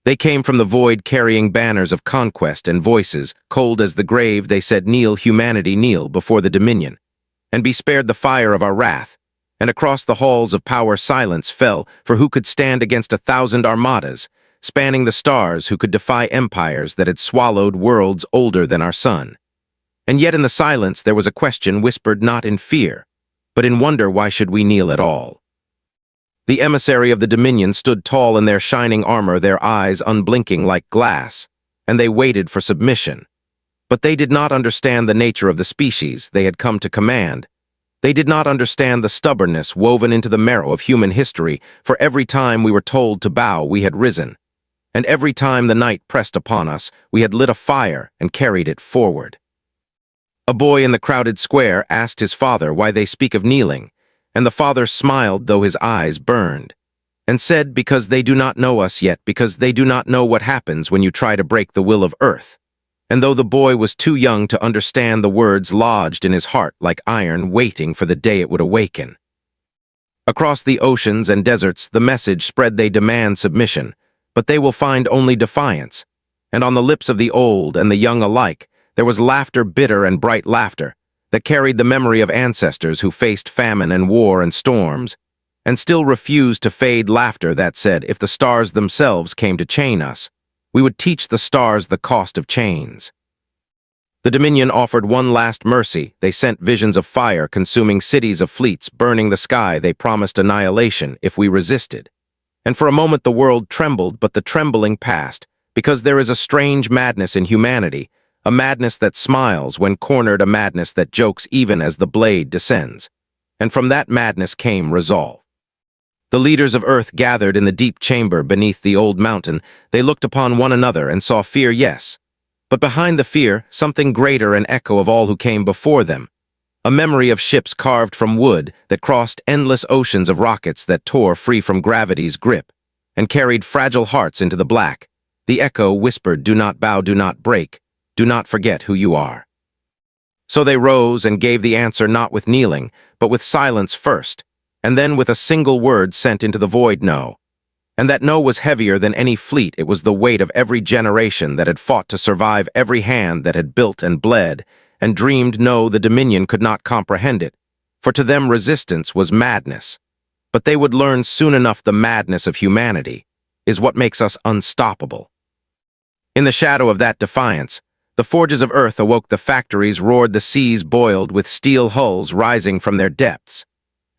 They came from the void carrying banners of conquest and voices, cold as the grave. They said, "Kneel, humanity, kneel before the Dominion, and be spared the fire of our wrath." And across the halls of power silence fell, for who could stand against 1,000 armadas, spanning the stars, who could defy empires that had swallowed worlds older than our sun? And yet in the silence there was a question whispered not in fear, but in wonder. Why should we kneel at all? The emissary of the Dominion stood tall in their shining armor, their eyes unblinking like glass, and they waited for submission. But they did not understand the nature of the species they had come to command. They did not understand the stubbornness woven into the marrow of human history, for every time we were told to bow, we had risen. And every time the night pressed upon us, we had lit a fire and carried it forward. A boy in the crowded square asked his father why they speak of kneeling, and the father smiled though his eyes burned, and said, "Because they do not know us yet, because they do not know what happens when you try to break the will of earth." And though the boy was too young to understand, the words lodged in his heart like iron, waiting for the day it would awaken. Across the oceans and deserts the message spread: they demand submission, but they will find only defiance. And on the lips of the old and the young alike, there was laughter, bitter and bright laughter, that carried the memory of ancestors who faced famine and war and storms, and still refused to fade, laughter that said, if the stars themselves came to chain us, we would teach the stars the cost of chains. The Dominion offered one last mercy. They sent visions of fire consuming cities, of fleets burning the sky. They promised annihilation if we resisted. And for a moment the world trembled, but the trembling passed, because there is a strange madness in humanity, a madness that smiles when cornered, a madness that jokes even as the blade descends. And from that madness came resolve. The leaders of Earth gathered in the deep chamber beneath the old mountain. They looked upon one another and saw fear, yes, but behind the fear, something greater, an echo of all who came before them. A memory of ships carved from wood that crossed endless oceans, of rockets that tore free from gravity's grip and carried fragile hearts into the black. The echo whispered, "Do not bow, do not break. Do not forget who you are." So they rose and gave the answer, not with kneeling, but with silence first, and then with a single word sent into the void: no. And that no was heavier than any fleet. It was the weight of every generation that had fought to survive, every hand that had built and bled and dreamed. No, the Dominion could not comprehend it, for to them resistance was madness. But they would learn soon enough. The madness of humanity is what makes us unstoppable. In the shadow of that defiance, the forges of Earth awoke, the factories roared, the seas boiled with steel hulls rising from their depths,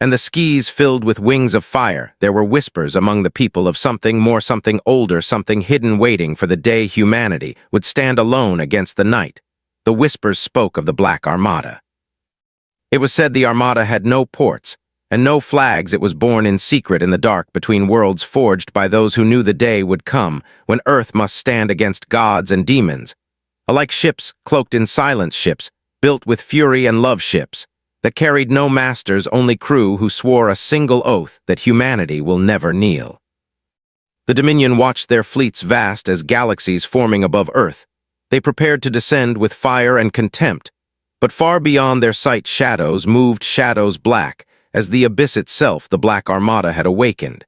and the skies filled with wings of fire. There were whispers among the people of something more, something older, something hidden, waiting for the day humanity would stand alone against the night. The whispers spoke of the Black Armada. It was said the Armada had no ports and no flags. It was born in secret in the dark between worlds, forged by those who knew the day would come when Earth must stand against gods and demons. Alike ships cloaked in silence, ships built with fury and love, ships that carried no masters, only crew who swore a single oath that humanity will never kneel. The Dominion watched their fleets vast as galaxies forming above Earth. They prepared to descend with fire and contempt, but far beyond their sight shadows moved, shadows black as the abyss itself. The Black Armada had awakened.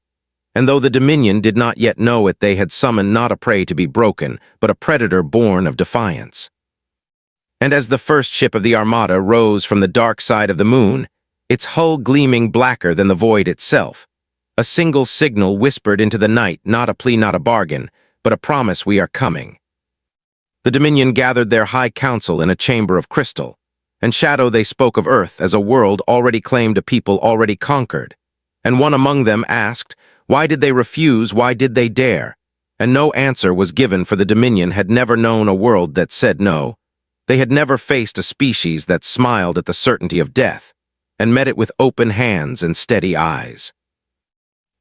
And though the Dominion did not yet know it, they had summoned not a prey to be broken, but a predator born of defiance. And as the first ship of the Armada rose from the dark side of the moon, its hull gleaming blacker than the void itself, a single signal whispered into the night, not a plea, not a bargain, but a promise: we are coming. The Dominion gathered their high council in a chamber of crystal, and shadow they spoke of Earth as a world already claimed, a people already conquered. And one among them asked, why did they refuse? Why did they dare? And no answer was given, for the Dominion had never known a world that said no. They had never faced a species that smiled at the certainty of death and met it with open hands and steady eyes.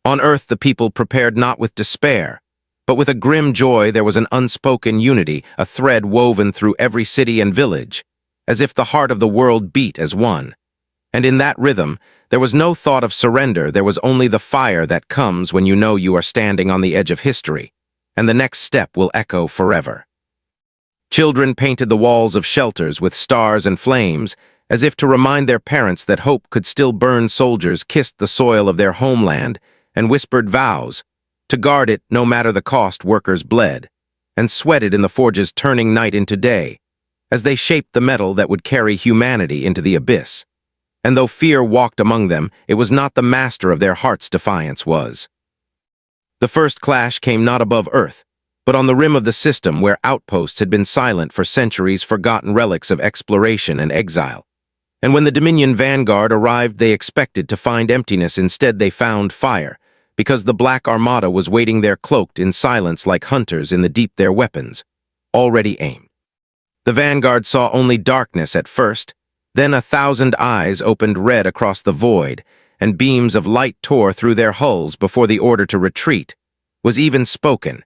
On Earth the people prepared not with despair, but with a grim joy. There was an unspoken unity, a thread woven through every city and village, as if the heart of the world beat as one. And in that rhythm, there was no thought of surrender. There was only the fire that comes when you know you are standing on the edge of history, and the next step will echo forever. Children painted the walls of shelters with stars and flames, as if to remind their parents that hope could still burn. Soldiers kissed the soil of their homeland and whispered vows, To guard it, no matter the cost, workers bled, and sweated in the forges, turning night into day, as they shaped the metal that would carry humanity into the abyss. And though fear walked among them, it was not the master of their hearts' defiance was. The first clash came not above Earth, but on the rim of the system where outposts had been silent for centuries, forgotten relics of exploration and exile. And when the Dominion vanguard arrived, they expected to find emptiness. Instead, they found fire, because the Black Armada was waiting there, cloaked in silence like hunters in the deep, their weapons already aimed. The vanguard saw only darkness at first, then 1,000 eyes opened red across the void, and beams of light tore through their hulls before the order to retreat was even spoken.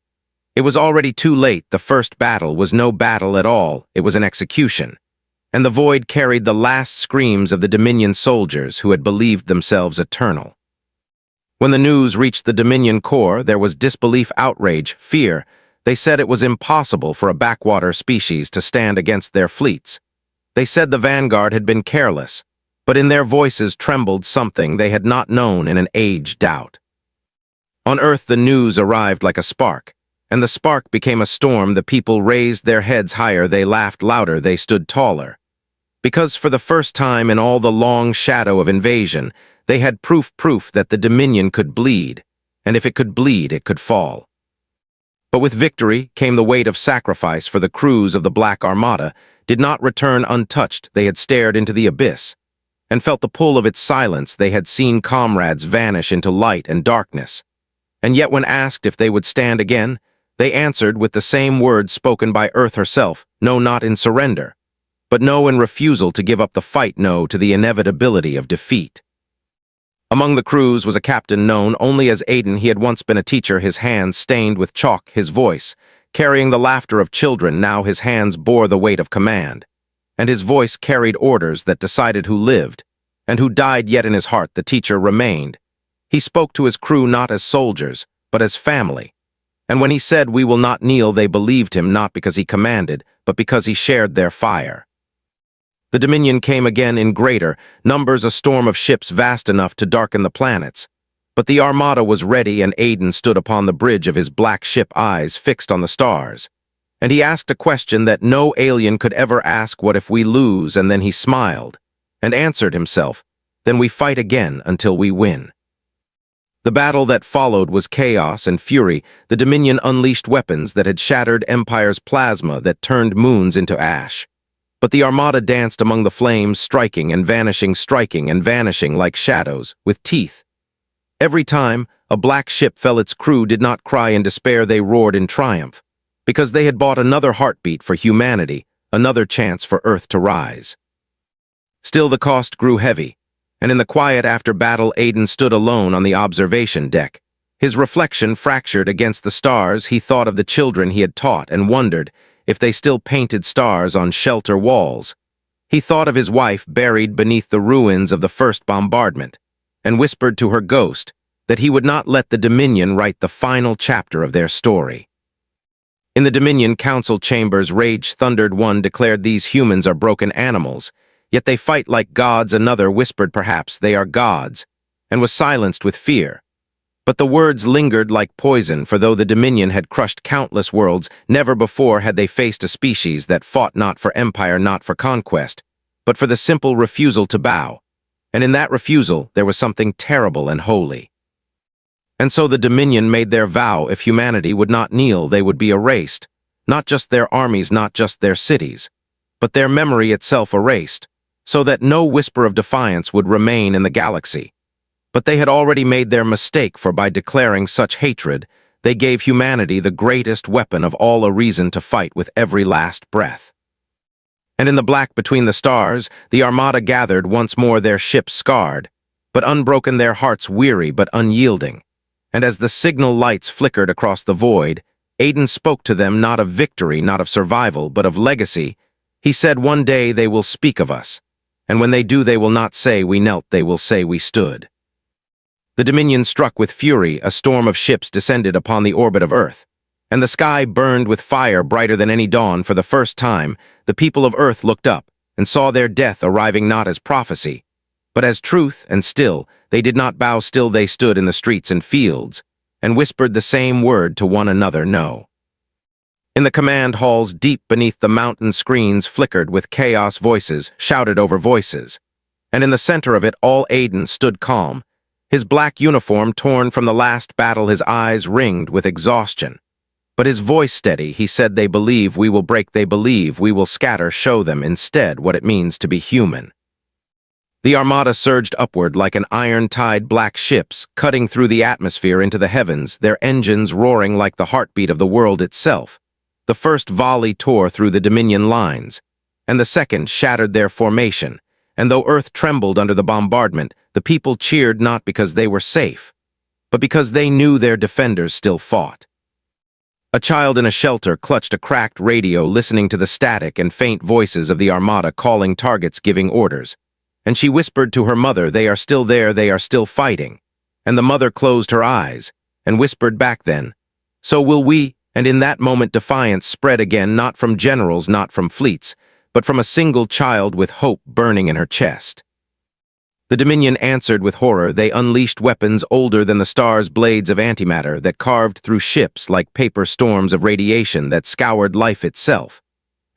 It was already too late. The first battle was no battle at all, it was an execution. And the void carried the last screams of the Dominion soldiers who had believed themselves eternal. When the news reached the Dominion core, there was disbelief, outrage, fear. They said it was impossible for a backwater species to stand against their fleets. They said the vanguard had been careless, but in their voices trembled something they had not known in an age: doubt. On Earth, the news arrived like a spark, and the spark became a storm. The people raised their heads higher, they laughed louder, they stood taller. Because for the first time in all the long shadow of invasion, they had proof that the Dominion could bleed, and if it could bleed, it could fall. But with victory came the weight of sacrifice, for the crews of the Black Armada did not return untouched. They had stared into the abyss and felt the pull of its silence. They had seen comrades vanish into light and darkness. And yet when asked if they would stand again, they answered with the same words spoken by Earth herself: no, not in surrender, but no in refusal to give up the fight, no to the inevitability of defeat. Among the crews was a captain known only as Aiden. He had once been a teacher, his hands stained with chalk, his voice carrying the laughter of children. Now his hands bore the weight of command, and his voice carried orders that decided who lived and who died. Yet in his heart the teacher remained. He spoke to his crew not as soldiers, but as family. And when he said, "We will not kneel," they believed him, not because he commanded, but because he shared their fire. The Dominion came again in greater numbers, a storm of ships vast enough to darken the planets. But the Armada was ready, and Aiden stood upon the bridge of his black ship, eyes fixed on the stars. And he asked a question that no alien could ever ask: what if we lose? And then he smiled and answered himself, "Then we fight again until we win." The battle that followed was chaos and fury. The Dominion unleashed weapons that had shattered Empire's plasma, that turned moons into ash. But the Armada danced among the flames, striking and vanishing like shadows, with teeth. Every time a black ship fell, its crew did not cry in despair, they roared in triumph, because they had bought another heartbeat for humanity, another chance for Earth to rise. Still the cost grew heavy, and in the quiet after battle, Aiden stood alone on the observation deck. His reflection fractured against the stars. He thought of the children he had taught and wondered if they still painted stars on shelter walls. He thought of his wife buried beneath the ruins of the first bombardment, and whispered to her ghost that he would not let the Dominion write the final chapter of their story. In the Dominion council chambers, rage thundered. One declared, "These humans are broken animals, yet they fight like gods." Another whispered, "Perhaps they are gods," and was silenced with fear. But the words lingered like poison, for though the Dominion had crushed countless worlds, never before had they faced a species that fought not for empire, not for conquest, but for the simple refusal to bow. And in that refusal there was something terrible and holy. And so the Dominion made their vow: if humanity would not kneel, they would be erased. Not just their armies, not just their cities, but their memory itself erased, so that no whisper of defiance would remain in the galaxy. But they had already made their mistake, for by declaring such hatred, they gave humanity the greatest weapon of all, a reason to fight with every last breath. And in the black between the stars, the Armada gathered once more, their ships scarred, but unbroken, their hearts weary but unyielding. And as the signal lights flickered across the void, Aiden spoke to them, not of victory, not of survival, but of legacy. He said, "One day they will speak of us, and when they do, they will not say we knelt, they will say we stood." The Dominion struck with fury. A storm of ships descended upon the orbit of Earth, and the sky burned with fire brighter than any dawn. For the first time, the people of Earth looked up and saw their death arriving not as prophecy, but as truth, and still they did not bow. Still they stood in the streets and fields, and whispered the same word to one another, no. In the command halls deep beneath the mountain screens flickered with chaos voices, shouted over voices. And in the center of it all Aiden stood calm, his black uniform torn from the last battle, his eyes ringed with exhaustion. But his voice steady, he said, they believe we will break, they believe we will scatter, show them instead what it means to be human. The Armada surged upward like an iron-tide black ships, cutting through the atmosphere into the heavens, their engines roaring like the heartbeat of the world itself. The first volley tore through the Dominion lines, and the second shattered their formation, and though Earth trembled under the bombardment, the people cheered not because they were safe, but because they knew their defenders still fought. A child in a shelter clutched a cracked radio, listening to the static and faint voices of the Armada calling targets, giving orders. And she whispered to her mother, they are still there, they are still fighting. And the mother closed her eyes and whispered back then, so will we. And in that moment defiance spread again, not from generals, not from fleets, but from a single child with hope burning in her chest. The Dominion answered with horror. They unleashed weapons older than the stars, blades of antimatter that carved through ships like paper, storms of radiation that scoured life itself.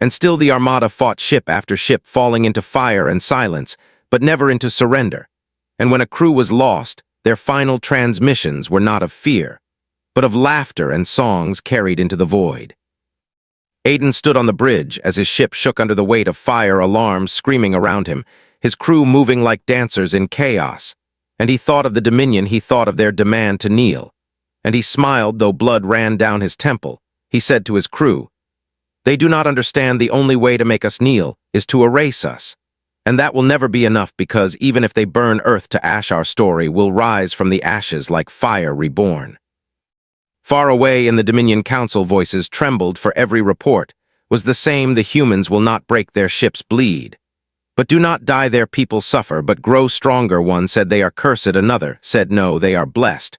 And still the Armada fought ship after ship, falling into fire and silence, but never into surrender. And when a crew was lost, their final transmissions were not of fear, but of laughter and songs carried into the void. Aiden stood on the bridge as his ship shook under the weight of fire alarms screaming around him, his crew moving like dancers in chaos. And he thought of the Dominion, he thought of their demand to kneel. And he smiled, though blood ran down his temple. He said to his crew, they do not understand. The only way to make us kneel is to erase us. And that will never be enough, because even if they burn Earth to ash, our story will rise from the ashes like fire reborn. Far away in the Dominion Council, voices trembled, for every report was the same: the humans will not break, their ships bleed. But do not die, their people suffer, but grow stronger. One said they are cursed, another said no, they are blessed.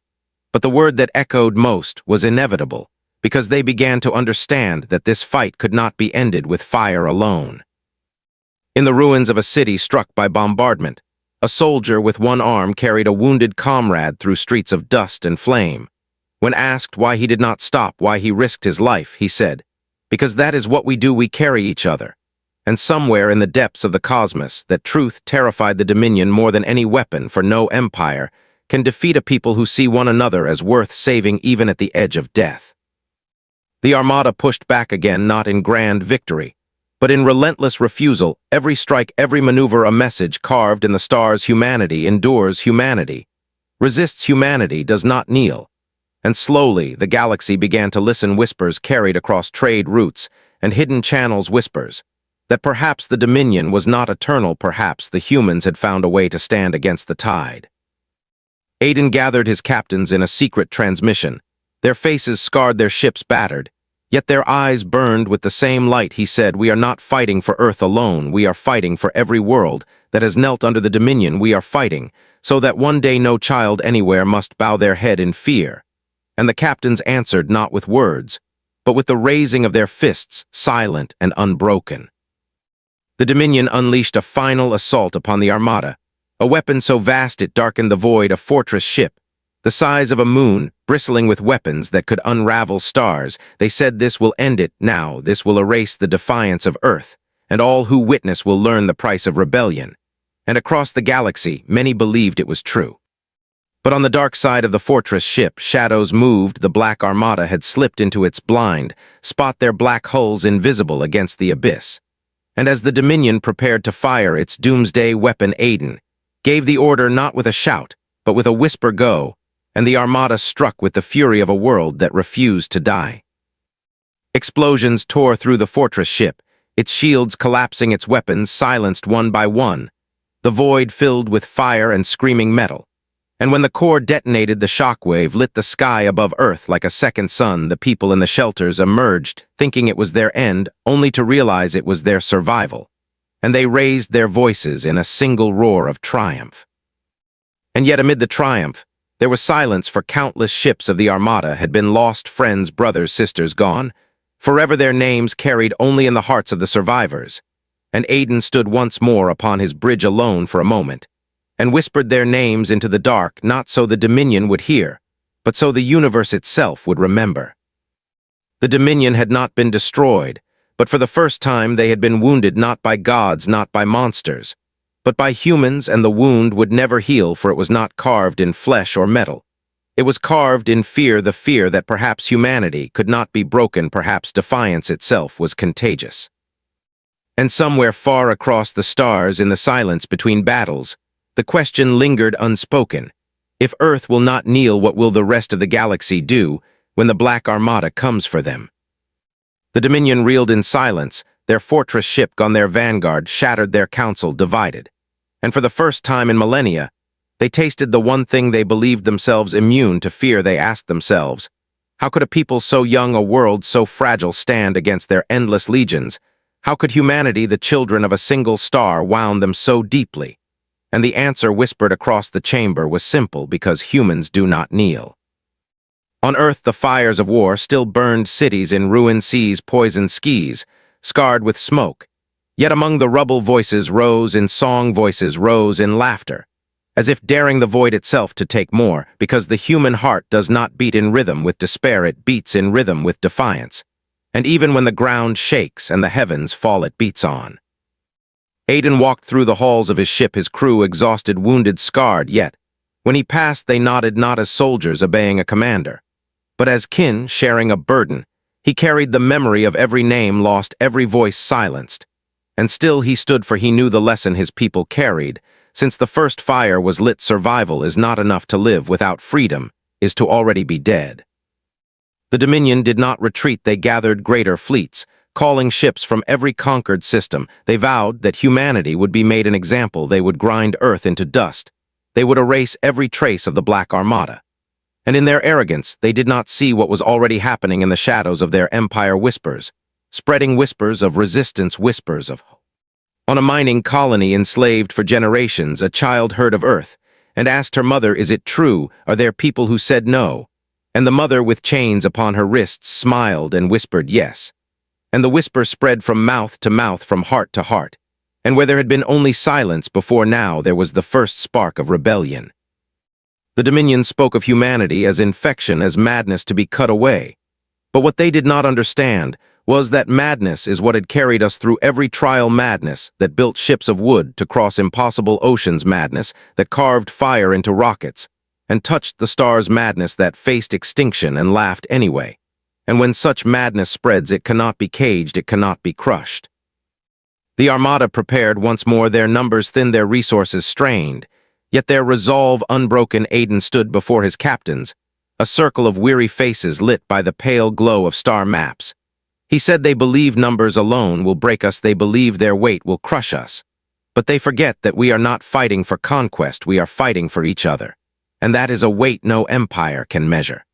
But the word that echoed most was inevitable, because they began to understand that this fight could not be ended with fire alone. In the ruins of a city struck by bombardment, a soldier with one arm carried a wounded comrade through streets of dust and flame. When asked why he did not stop, why he risked his life, he said, because that is what we do, we carry each other. And somewhere in the depths of the cosmos, that truth terrified the Dominion more than any weapon, for no empire can defeat a people who see one another as worth saving even at the edge of death. The Armada pushed back again, not in grand victory, but in relentless refusal. Every strike, every maneuver, a message carved in the stars: humanity endures, humanity resists, humanity does not kneel. And slowly the galaxy began to listen. Whispers carried across trade routes and hidden channels, whispers that perhaps the Dominion was not eternal, perhaps the humans had found a way to stand against the tide. Aiden gathered his captains in a secret transmission. Their faces scarred, their ships battered, yet their eyes burned with the same light. He said, we are not fighting for Earth alone, we are fighting for every world that has knelt under the Dominion. We are fighting so that one day no child anywhere must bow their head in fear. And the captains answered not with words, but with the raising of their fists, silent and unbroken. The Dominion unleashed a final assault upon the Armada, a weapon so vast it darkened the void, a fortress ship, the size of a moon, bristling with weapons that could unravel stars. They said, this will end it now, this will erase the defiance of Earth, and all who witness will learn the price of rebellion. And across the galaxy, many believed it was true. But on the dark side of the fortress ship, shadows moved. The Black Armada had slipped into its blind spot, their black hulls invisible against the abyss. And as the Dominion prepared to fire its doomsday weapon, Aiden gave the order, not with a shout, but with a whisper, go, and the Armada struck with the fury of a world that refused to die. Explosions tore through the fortress ship, its shields collapsing, its weapons silenced one by one, the void filled with fire and screaming metal. And when the core detonated, the shockwave lit the sky above Earth like a second sun. The people in the shelters emerged, thinking it was their end, only to realize it was their survival. And they raised their voices in a single roar of triumph. And yet amid the triumph, there was silence, for countless ships of the Armada had been lost, friends, brothers, sisters gone, forever their names carried only in the hearts of the survivors. And Aiden stood once more upon his bridge alone for a moment, and whispered their names into the dark, not so the Dominion would hear, but so the universe itself would remember. The Dominion had not been destroyed, but for the first time they had been wounded not by gods, not by monsters, but by humans, and the wound would never heal, for it was not carved in flesh or metal. It was carved in fear, the fear that perhaps humanity could not be broken, perhaps defiance itself was contagious. And somewhere far across the stars, in the silence between battles, the question lingered unspoken. If Earth will not kneel, what will the rest of the galaxy do when the Black Armada comes for them? The Dominion reeled in silence, their fortress ship gone, their vanguard shattered, their council divided. And for the first time in millennia, they tasted the one thing they believed themselves immune to fear. They asked themselves, how could a people so young, a world so fragile, stand against their endless legions? How could humanity, the children of a single star, wound them so deeply? And the answer whispered across the chamber was simple: because humans do not kneel. On Earth, the fires of war still burned, cities in ruin, seas poisoned, skies scarred with smoke. Yet among the rubble, voices rose in song, voices rose in laughter, as if daring the void itself to take more, because the human heart does not beat in rhythm with despair, it beats in rhythm with defiance. And even when the ground shakes and the heavens fall, it beats on. Aiden walked through the halls of his ship, his crew exhausted, wounded, scarred, yet when he passed they nodded, not as soldiers obeying a commander, but as kin sharing a burden. He carried the memory of every name lost, every voice silenced. And still he stood, for he knew the lesson his people carried. Since the first fire was lit, survival is not enough. To live without freedom is to already be dead. The Dominion did not retreat. They gathered greater fleets, calling ships from every conquered system. They vowed that humanity would be made an example. They would grind Earth into dust. They would erase every trace of the Black Armada. And in their arrogance, they did not see what was already happening in the shadows of their empire. Whispers, spreading whispers of resistance, whispers of hope. On a mining colony enslaved for generations, a child heard of Earth and asked her mother, "Is it true? Are there people who said no?" And the mother, with chains upon her wrists, smiled and whispered yes. And the whisper spread from mouth to mouth, from heart to heart. And where there had been only silence before, now there was the first spark of rebellion. The Dominion spoke of humanity as infection, as madness to be cut away. But what they did not understand was that madness is what had carried us through every trial, madness that built ships of wood to cross impossible oceans, madness that carved fire into rockets and touched the stars, madness that faced extinction and laughed anyway. And when such madness spreads, it cannot be caged, it cannot be crushed. The Armada prepared once more, their numbers thin, their resources strained, yet their resolve unbroken. Aiden stood before his captains, a circle of weary faces lit by the pale glow of star maps. He said, they believe numbers alone will break us, they believe their weight will crush us. But they forget that we are not fighting for conquest, we are fighting for each other. And that is a weight no empire can measure.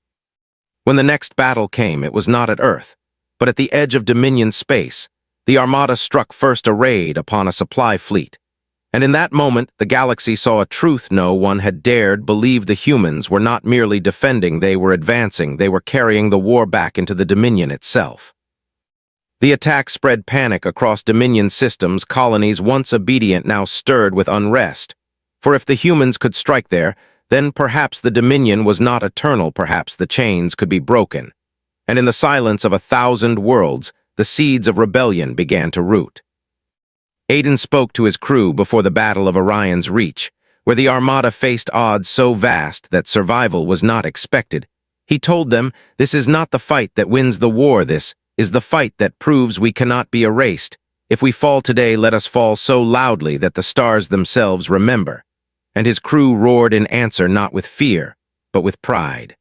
When the next battle came, it was not at Earth, but at the edge of Dominion space. The Armada struck first, a raid upon a supply fleet. And in that moment, the galaxy saw a truth no one had dared believe. The humans were not merely defending, they were advancing, they were carrying the war back into the Dominion itself. The attack spread panic across Dominion systems, colonies once obedient now stirred with unrest. For if the humans could strike there, then perhaps the Dominion was not eternal, perhaps the chains could be broken. And in the silence of 1,000 worlds, the seeds of rebellion began to root. Aiden spoke to his crew before the Battle of Orion's Reach, where the Armada faced odds so vast that survival was not expected. He told them, this is not the fight that wins the war, this is the fight that proves we cannot be erased. If we fall today, let us fall so loudly that the stars themselves remember. And his crew roared in answer, not with fear, but with pride.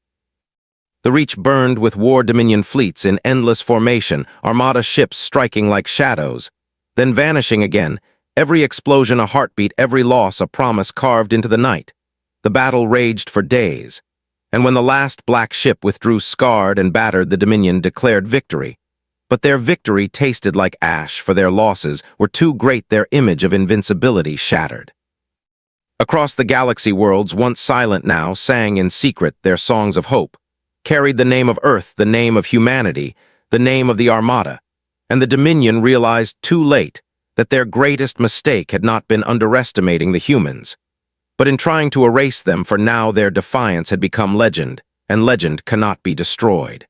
The Reach burned with war Dominion fleets in endless formation, Armada ships striking like shadows, then vanishing again, every explosion a heartbeat, every loss a promise carved into the night. The battle raged for days, and when the last black ship withdrew scarred and battered, the Dominion declared victory. But their victory tasted like ash, for their losses were too great, their image of invincibility shattered. Across the galaxy, worlds once silent now sang in secret their songs of hope, carried the name of Earth, the name of humanity, the name of the Armada. And the Dominion realized too late that their greatest mistake had not been underestimating the humans, but in trying to erase them, for now their defiance had become legend, and legend cannot be destroyed.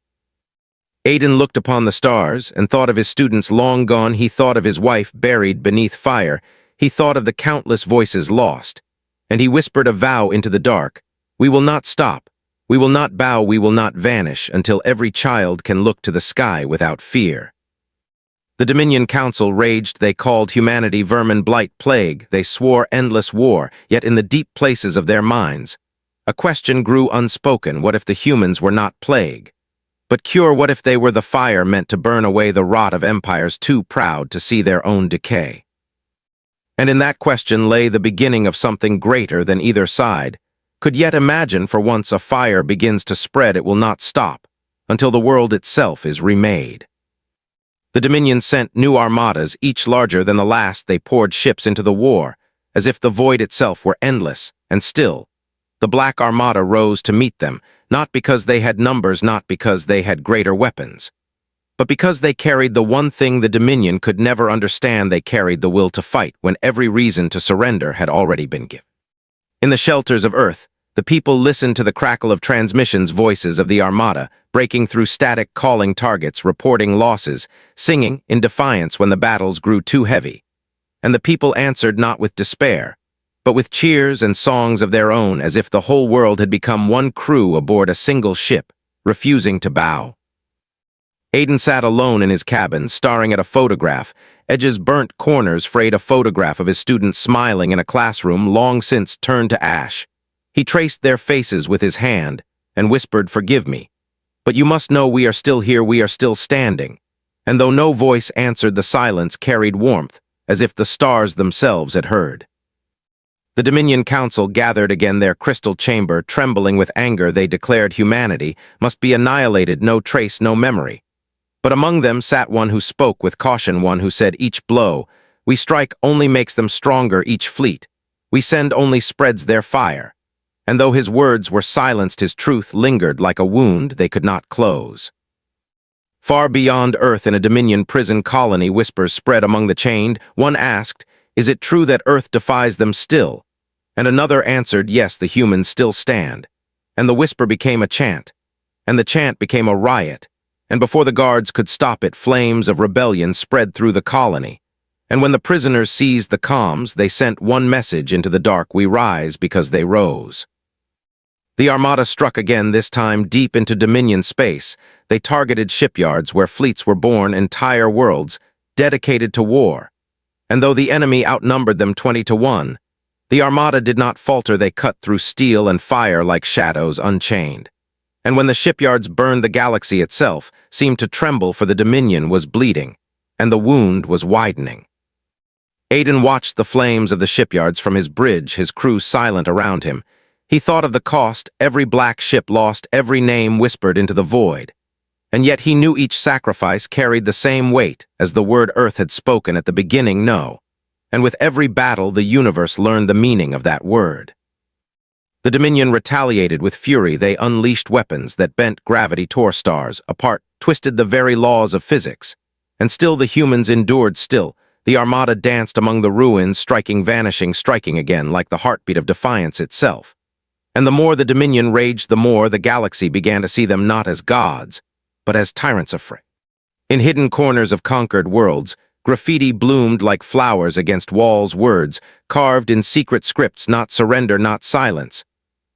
Aiden looked upon the stars and thought of his students long gone. He thought of his wife buried beneath fire. He thought of the countless voices lost. And he whispered a vow into the dark. We will not stop. We will not bow. We will not vanish until every child can look to the sky without fear. The Dominion Council raged. They called humanity vermin, blight, plague. They swore endless war, yet in the deep places of their minds, a question grew unspoken. What if the humans were not plague, but cure? What if they were the fire meant to burn away the rot of empires too proud to see their own decay? And in that question lay the beginning of something greater than either side could yet imagine. For once a fire begins to spread, it will not stop until the world itself is remade. The Dominion sent new armadas, each larger than the last. They poured ships into the war, as if the void itself were endless, and still, the Black Armada rose to meet them, not because they had numbers, not because they had greater weapons, but because they carried the one thing the Dominion could never understand. They carried the will to fight when every reason to surrender had already been given. In the shelters of Earth, the people listened to the crackle of transmissions, voices of the Armada, breaking through static, calling targets, reporting losses, singing in defiance when the battles grew too heavy. And the people answered not with despair, but with cheers and songs of their own, as if the whole world had become one crew aboard a single ship, refusing to bow. Aiden sat alone in his cabin, staring at a photograph. Edges burnt corners frayed a photograph of his students smiling in a classroom long since turned to ash. He traced their faces with his hand and whispered, "Forgive me, but you must know we are still here, we are still standing." And though no voice answered, the silence carried warmth, as if the stars themselves had heard. The Dominion Council gathered again their crystal chamber. Trembling with anger, they declared humanity must be annihilated, no trace, no memory. But among them sat one who spoke with caution, one who said, "Each blow we strike only makes them stronger, each fleet we send only spreads their fire." And though his words were silenced, his truth lingered like a wound they could not close. Far beyond Earth, in a Dominion prison colony, whispers spread among the chained. One asked, "Is it true that Earth defies them still?" And another answered, "Yes, the humans still stand." And the whisper became a chant, and the chant became a riot, and before the guards could stop it, flames of rebellion spread through the colony. And when the prisoners seized the comms, they sent one message into the dark: we rise because they rose. The Armada struck again, this time deep into Dominion space. They targeted shipyards where fleets were born, entire worlds dedicated to war. And though the enemy outnumbered them 20-1, the Armada did not falter. They cut through steel and fire like shadows unchained. And when the shipyards burned, the galaxy itself seemed to tremble, for the Dominion was bleeding, and the wound was widening. Aiden watched the flames of the shipyards from his bridge, his crew silent around him. He thought of the cost, every black ship lost, every name whispered into the void. And yet he knew each sacrifice carried the same weight as the word Earth had spoken at the beginning, no. And with every battle, the universe learned the meaning of that word. The Dominion retaliated with fury. They unleashed weapons that bent gravity, tore stars apart, twisted the very laws of physics. And still the humans endured. Still, the Armada danced among the ruins, striking, vanishing, striking again, like the heartbeat of defiance itself. And the more the Dominion raged, the more the galaxy began to see them not as gods, but as tyrants afraid. In hidden corners of conquered worlds, graffiti bloomed like flowers against walls, words carved in secret scripts: not surrender, not silence.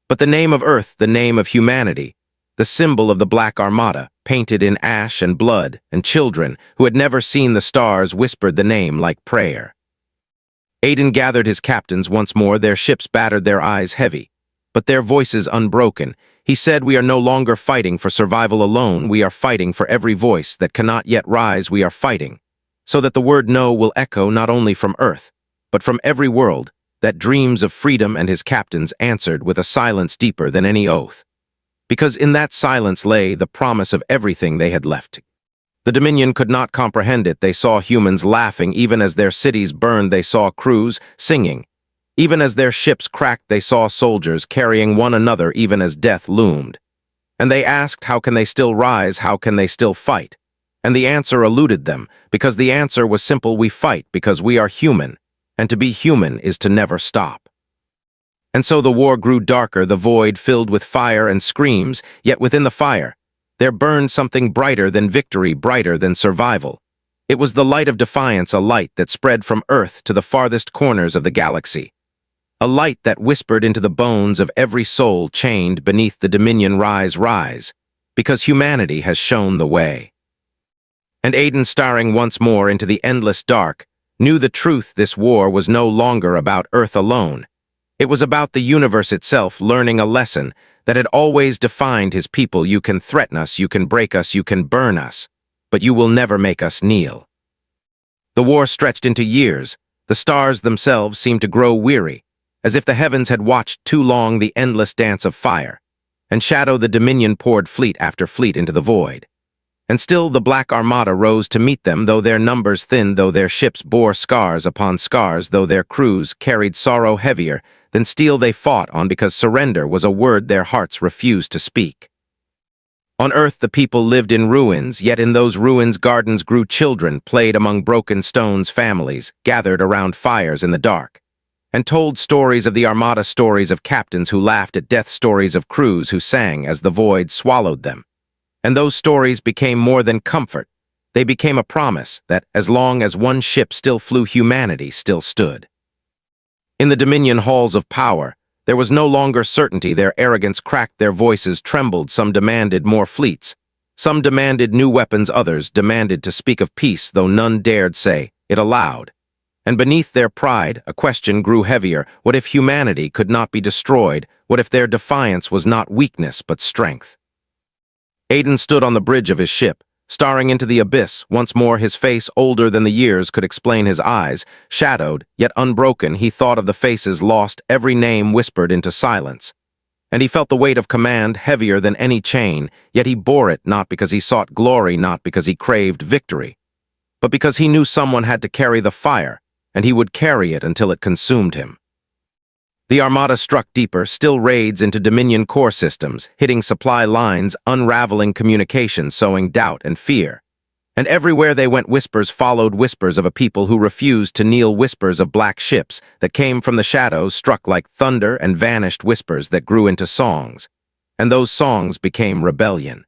But the name of Earth, the name of humanity, the symbol of the Black Armada, painted in ash and blood, and children who had never seen the stars whispered the name like prayer. Aiden gathered his captains once more. Their ships battered, their eyes heavy, but their voices unbroken. He said, "We are no longer fighting for survival alone. We are fighting for every voice that cannot yet rise. We are fighting so that the word no will echo not only from Earth, but from every world that dreams of freedom." And his captains answered with a silence deeper than any oath, because in that silence lay the promise of everything they had left. The Dominion could not comprehend it. They saw humans laughing even as their cities burned. They saw crews singing even as their ships cracked. They saw soldiers carrying one another even as death loomed. And they asked, how can they still rise? How can they still fight? And the answer eluded them, because the answer was simple: we fight because we are human, and to be human is to never stop. And so the war grew darker, the void filled with fire and screams, yet within the fire, there burned something brighter than victory, brighter than survival. It was the light of defiance, a light that spread from Earth to the farthest corners of the galaxy. A light that whispered into the bones of every soul chained beneath the dominion, rise, rise, because humanity has shown the way. And Aiden, staring once more into the endless dark, knew the truth. This war was no longer about Earth alone. It was about the universe itself, learning a lesson that had always defined his people. You can threaten us, you can break us, you can burn us, but you will never make us kneel. The war stretched into years. The stars themselves seemed to grow weary, as if the heavens had watched too long the endless dance of fire. And shadow, the Dominion poured fleet after fleet into the void. And still the Black Armada rose to meet them, though their numbers thinned, though their ships bore scars upon scars, though their crews carried sorrow heavier than steel they fought on, because surrender was a word their hearts refused to speak. On Earth the people lived in ruins, yet in those ruins gardens grew children, played among broken stones, families gathered around fires in the dark, and told stories of the Armada, stories of captains who laughed at death, stories of crews who sang as the void swallowed them. And those stories became more than comfort. They became a promise that as long as one ship still flew, humanity still stood. In the Dominion halls of power, there was no longer certainty. Their arrogance cracked, their voices trembled. Some demanded more fleets. Some demanded new weapons. Others demanded to speak of peace, though none dared say it aloud. And beneath their pride, a question grew heavier. What if humanity could not be destroyed? What if their defiance was not weakness but strength? Aiden stood on the bridge of his ship, staring into the abyss. Once more, his face, older than the years could explain, his eyes, shadowed, yet unbroken. He thought of the faces lost, every name whispered into silence. And he felt the weight of command, heavier than any chain, yet he bore it, not because he sought glory, not because he craved victory, but because he knew someone had to carry the fire, and he would carry it until it consumed him. The Armada struck deeper, still raids into Dominion core systems, hitting supply lines, unraveling communications, sowing doubt and fear. And everywhere they went, whispers followed whispers of a people who refused to kneel, whispers of black ships that came from the shadows, struck like thunder, and vanished, whispers that grew into songs. And those songs became rebellion.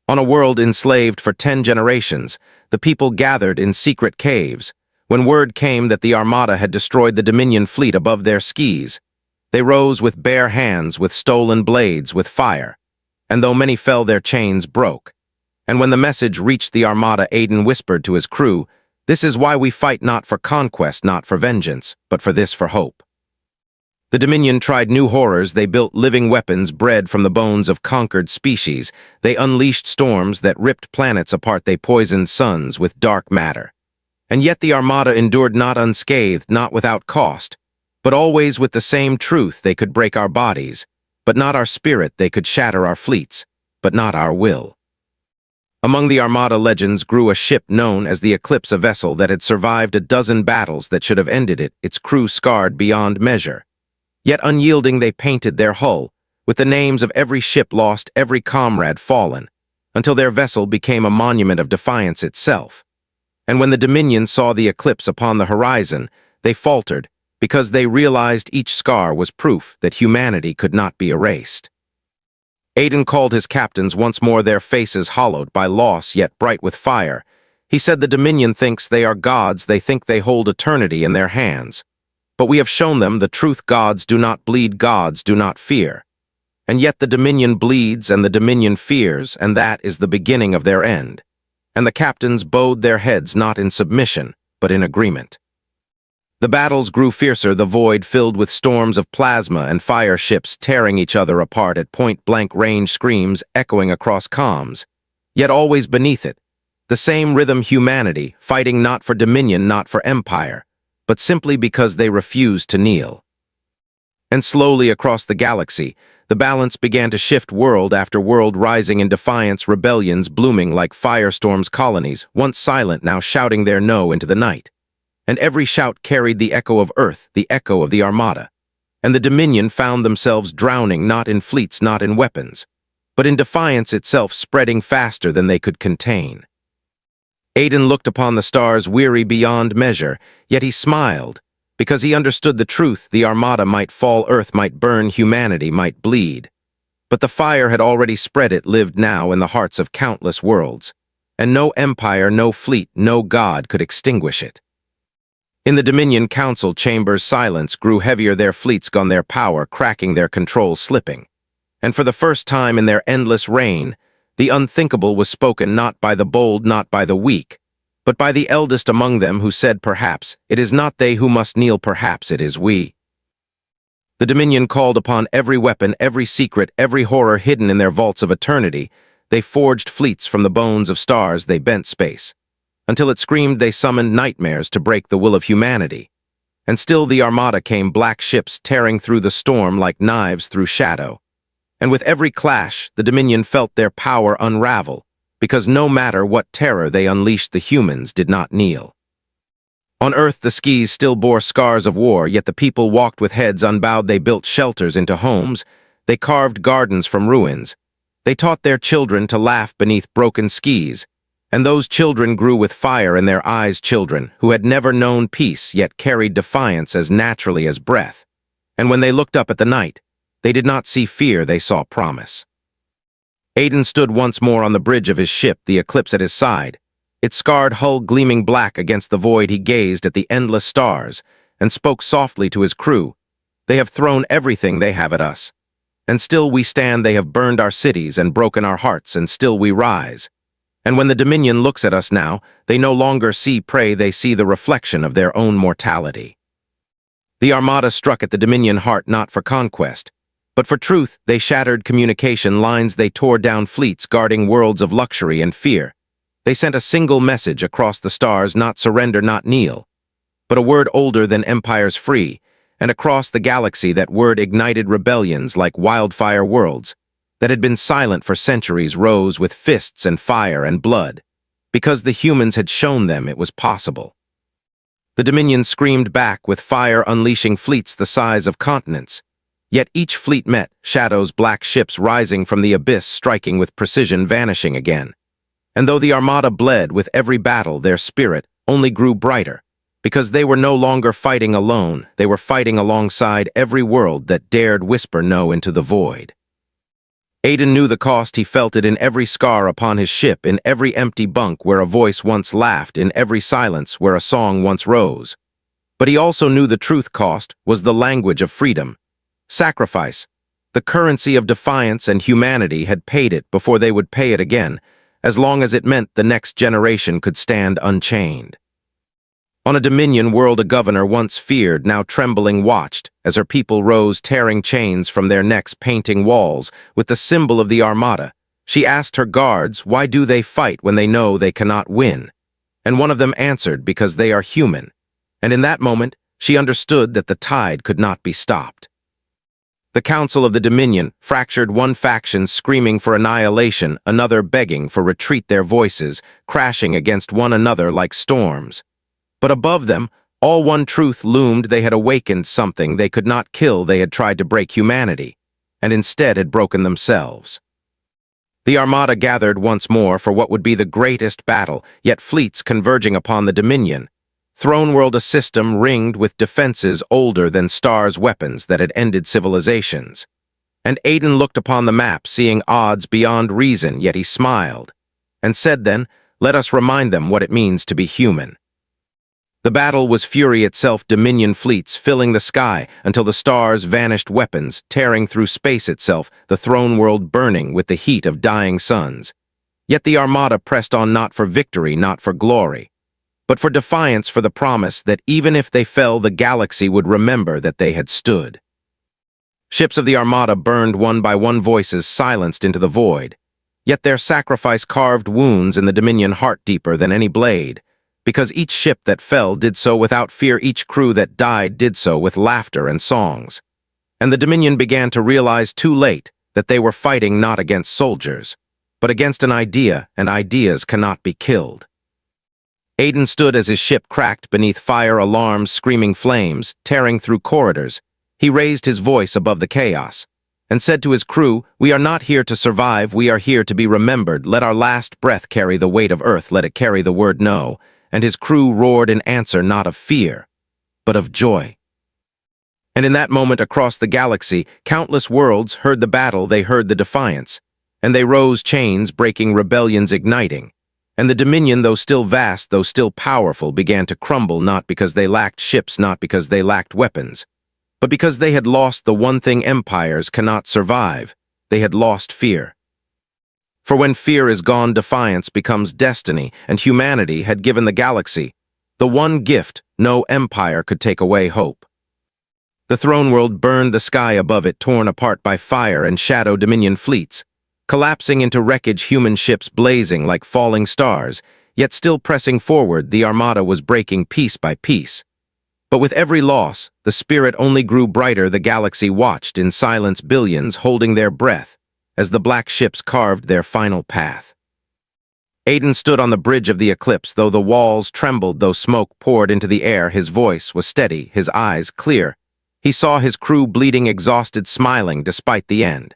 On a world enslaved for 10 generations, the people gathered in secret caves. When word came that the Armada had destroyed the Dominion fleet above their skis, they rose with bare hands, with stolen blades, with fire. And though many fell, their chains broke. And when the message reached the Armada, Aiden whispered to his crew, "This is why we fight, not for conquest, not for vengeance, but for this, for hope." The Dominion tried new horrors. They built living weapons bred from the bones of conquered species. They unleashed storms that ripped planets apart. They poisoned suns with dark matter. And yet the Armada endured, not unscathed, not without cost, but always with the same truth: they could break our bodies, but not our spirit; they could shatter our fleets, but not our will. Among the Armada legends grew a ship known as the Eclipse, a vessel that had survived a dozen battles that should have ended it, its crew scarred beyond measure. Yet unyielding, they painted their hull with the names of every ship lost, every comrade fallen, until their vessel became a monument of defiance itself. And when the Dominion saw the eclipse upon the horizon, they faltered, because they realized each scar was proof that humanity could not be erased. Aiden called his captains once more, their faces hollowed by loss yet bright with fire. He said, "The Dominion thinks they are gods, they think they hold eternity in their hands. But we have shown them the truth: gods do not bleed, gods do not fear. And yet the Dominion bleeds and the Dominion fears, and that is the beginning of their end." And the captains bowed their heads, not in submission, but in agreement. The battles grew fiercer, the void filled with storms of plasma and fire, ships tearing each other apart at point-blank range, screams echoing across comms. Yet always beneath it, the same rhythm: humanity, fighting not for dominion, not for empire, but simply because they refused to kneel. And slowly across the galaxy, the balance began to shift, world after world rising in defiance, rebellions blooming like firestorms, colonies, once silent, now shouting their no into the night. And every shout carried the echo of Earth, the echo of the Armada. And the Dominion found themselves drowning, not in fleets, not in weapons, but in defiance itself, spreading faster than they could contain. Aiden looked upon the stars, weary beyond measure, yet he smiled, Because he understood the truth, the Armada might fall, Earth might burn, humanity might bleed. But the fire had already spread. It lived now in the hearts of countless worlds, and no empire, no fleet, no god could extinguish it. In the Dominion Council chambers, silence grew heavier, their fleets gone, their power cracking, their control slipping. And for the first time in their endless reign, the unthinkable was spoken, not by the bold, not by the weak, but by the eldest among them, who said, perhaps it is not they who must kneel, perhaps it is we. The Dominion called upon every weapon, every secret, every horror hidden in their vaults of eternity. They forged fleets from the bones of stars, they bent space. Until it screamed, they summoned nightmares to break the will of humanity. And still the Armada came, black ships tearing through the storm like knives through shadow. And with every clash, the Dominion felt their power unravel, because no matter what terror they unleashed, the humans did not kneel. On Earth, the skis still bore scars of war, yet the people walked with heads unbowed. They built shelters into homes. They carved gardens from ruins. They taught their children to laugh beneath broken skis, and those children grew with fire in their eyes, children who had never known peace yet carried defiance as naturally as breath. And when they looked up at the night, they did not see fear, they saw promise. Aiden stood once more on the bridge of his ship, the eclipse at his side. Its scarred hull gleaming black against the void, he gazed at the endless stars and spoke softly to his crew. They have thrown everything they have at us. And still we stand. They have burned our cities and broken our hearts, and still we rise. And when the Dominion looks at us now, they no longer see prey, they see the reflection of their own mortality. The Armada struck at the Dominion heart, not for conquest, but for truth. They shattered communication lines, they tore down fleets guarding worlds of luxury and fear. They sent a single message across the stars, not surrender, not kneel, but a word older than empires, free, and across the galaxy that word ignited rebellions like wildfire. Worlds that had been silent for centuries rose with fists and fire and blood, because the humans had shown them it was possible. The Dominion screamed back with fire, unleashing fleets the size of continents. Yet each fleet met shadows, black ships rising from the abyss, striking with precision, vanishing again. And though the Armada bled with every battle, their spirit only grew brighter, because they were no longer fighting alone. They were fighting alongside every world that dared whisper no into the void. Aiden knew the cost. He felt it in every scar upon his ship, in every empty bunk where a voice once laughed, in every silence where a song once rose. But he also knew the truth cost was the language of freedom. Sacrifice, the currency of defiance, and humanity had paid it before they would pay it again, as long as it meant the next generation could stand unchained. On a Dominion world, a governor once feared, now trembling, watched as her people rose, tearing chains from their necks, painting walls with the symbol of the Armada. She asked her guards, why do they fight when they know they cannot win? And one of them answered, because they are human. And in that moment, she understood that the tide could not be stopped. The Council of the Dominion fractured, one faction screaming for annihilation, another begging for retreat, their voices crashing against one another like storms. But above them, all one truth loomed. They had awakened something they could not kill. They had tried to break humanity, and instead had broken themselves. The Armada gathered once more for what would be the greatest battle, yet fleets converging upon the Dominion. Throne World, a system ringed with defenses older than stars, weapons that had ended civilizations. And Aiden looked upon the map, seeing odds beyond reason, yet he smiled, and said then, let us remind them what it means to be human. The battle was fury itself, Dominion fleets filling the sky until the stars vanished, weapons tearing through space itself, the throne world burning with the heat of dying suns. Yet the Armada pressed on, not for victory, not for glory, but for defiance, for the promise that even if they fell, the galaxy would remember that they had stood. Ships of the Armada burned one by one, voices silenced into the void. Yet their sacrifice carved wounds in the Dominion heart deeper than any blade, because each ship that fell did so without fear, each crew that died did so with laughter and songs. And the Dominion began to realize too late that they were fighting not against soldiers, but against an idea, and ideas cannot be killed. Aiden stood as his ship cracked beneath fire, alarms, screaming flames, tearing through corridors. He raised his voice above the chaos and said to his crew, we are not here to survive, we are here to be remembered. Let our last breath carry the weight of Earth, let it carry the word no. And his crew roared in answer, not of fear, but of joy. And in that moment across the galaxy, countless worlds heard the battle, they heard the defiance, and they rose chains breaking, rebellions igniting. And the Dominion, though still vast, though still powerful, began to crumble, not because they lacked ships, not because they lacked weapons, but because they had lost the one thing empires cannot survive. They had lost fear. For when fear is gone, defiance becomes destiny, and humanity had given the galaxy the one gift no empire could take away: hope. The throne world burned, the sky above it torn apart by fire and shadow, Dominion fleets collapsing into wreckage, human ships blazing like falling stars, yet still pressing forward. The Armada was breaking piece by piece. But with every loss, the spirit only grew brighter. The galaxy watched in silence, billions holding their breath as the black ships carved their final path. Aiden stood on the bridge of the eclipse. Though the walls trembled, though smoke poured into the air, his voice was steady, his eyes clear. He saw his crew bleeding, exhausted, smiling despite the end.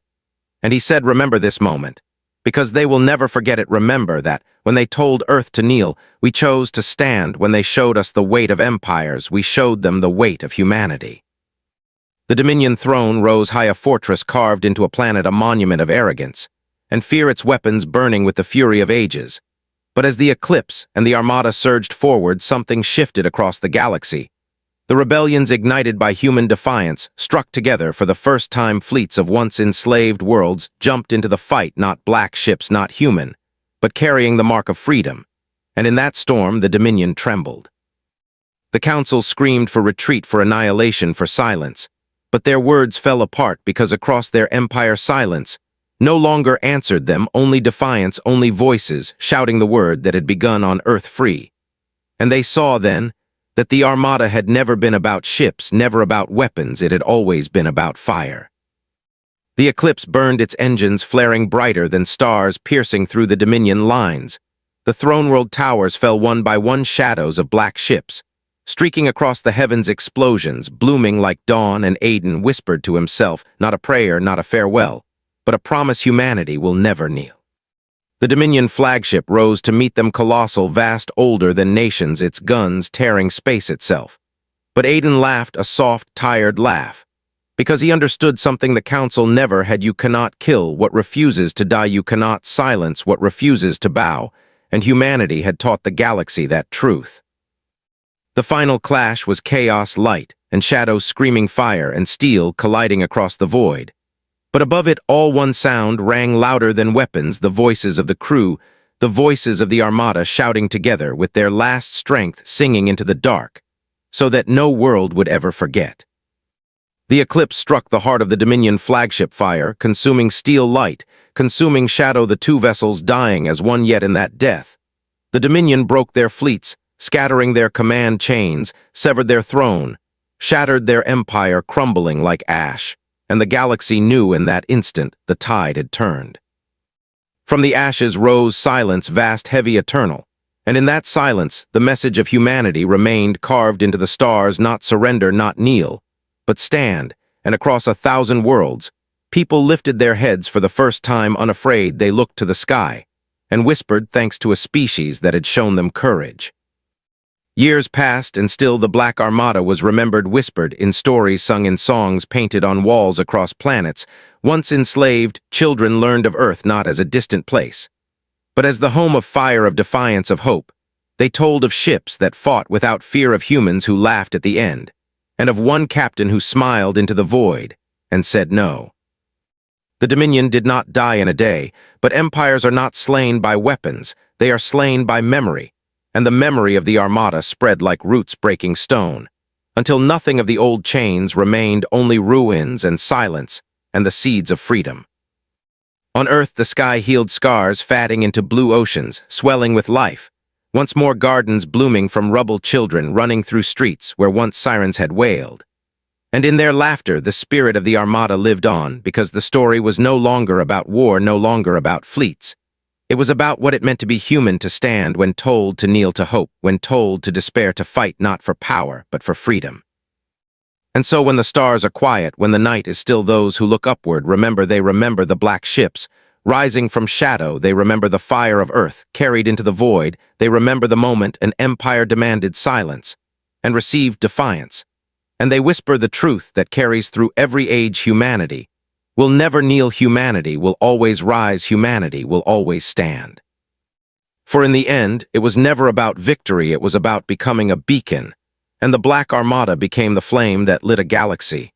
And he said, "Remember this moment, because they will never forget it. Remember that when they told Earth to kneel, we chose to stand. When they showed us the weight of empires, we showed them the weight of humanity." The Dominion throne rose high, a fortress carved into a planet, a monument of arrogance, and fear, its weapons burning with the fury of ages. But as the eclipse and the Armada surged forward, something shifted across the galaxy. The rebellions, ignited by human defiance, struck together for the first time. Fleets of once enslaved worlds jumped into the fight, not black ships, not human, but carrying the mark of freedom. And in that storm, the Dominion trembled. The Council screamed for retreat, for annihilation, for silence. But their words fell apart because across their empire silence no longer answered them, only defiance, only voices shouting the word that had begun on Earth: free. And they saw then that the Armada had never been about ships, never about weapons. It had always been about fire. The eclipse burned, its engines flaring brighter than stars, piercing through the Dominion lines. The throne world towers fell one by one, shadows of black ships streaking across the heavens, explosions blooming like dawn. And Aiden whispered to himself, not a prayer, not a farewell, but a promise: humanity will never kneel. The Dominion flagship rose to meet them, colossal, vast, older than nations, its guns tearing space itself. But Aiden laughed, a soft, tired laugh, because he understood something the Council never had: you cannot kill what refuses to die, you cannot silence what refuses to bow, and humanity had taught the galaxy that truth. The final clash was chaos, light and shadow, screaming fire and steel colliding across the void. But above it all, one sound rang louder than weapons: the voices of the crew, the voices of the Armada shouting together with their last strength, singing into the dark, so that no world would ever forget. The eclipse struck the heart of the Dominion flagship, fire consuming steel, light consuming shadow, the two vessels dying as one. Yet in that death, the Dominion broke their fleets, scattering their command chains, severed their throne, shattered their empire, crumbling like ash. And the galaxy knew in that instant the tide had turned. From the ashes rose silence, vast, heavy, eternal. And in that silence, the message of humanity remained carved into the stars: not surrender, not kneel, but stand. And across 1,000 worlds, people lifted their heads for the first time, unafraid. They looked to the sky and whispered thanks to a species that had shown them courage. Years passed, and still the Black Armada was remembered, whispered in stories, sung in songs, painted on walls across planets. Once enslaved, children learned of Earth not as a distant place, but as the home of fire, of defiance, of hope. They told of ships that fought without fear, of humans who laughed at the end, and of one captain who smiled into the void and said no. The Dominion did not die in a day, but empires are not slain by weapons, they are slain by memory. And the memory of the Armada spread like roots breaking stone, until nothing of the old chains remained, only ruins and silence and the seeds of freedom. On Earth, the sky healed scars, fatting into blue oceans, swelling with life. Once more, gardens blooming from rubble, children running through streets where once sirens had wailed. And in their laughter, the spirit of the Armada lived on, because the story was no longer about war, no longer about fleets. It was about what it meant to be human, to stand when told to kneel, to hope when told to despair, to fight not for power, but for freedom. And so when the stars are quiet, when the night is still, those who look upward remember, they remember the black ships rising from shadow, they remember the fire of Earth carried into the void, they remember the moment an empire demanded silence, and received defiance. And they whisper the truth that carries through every age: humanity will never kneel, humanity will always rise, humanity will always stand. For in the end, it was never about victory, it was about becoming a beacon, and the Black Armada became the flame that lit a galaxy.